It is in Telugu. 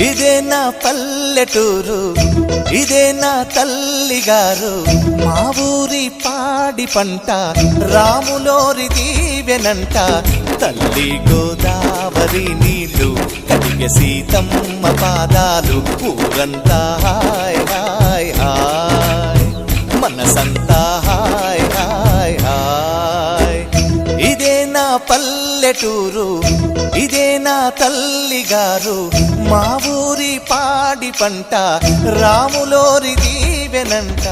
ఇదే నా పల్లెటూరు, ఇదే నా తల్లిగారు. మా ఊరి పాడి పంట రాములోరి దీవెనంట. తల్లి గోదావరి నీళ్ళు కడిగే సీతమ్మ పాదాలు. ఊరంతా హాయ్ హాయ్ హాయ్, మనసంతా హాయ్ హాయ్ హాయ్. ఇదే నా పల్లెటూరు, ఇదే నా తల్లిగారు. మా ఊరి పాడి పంట రాములోరి దీవెనంట.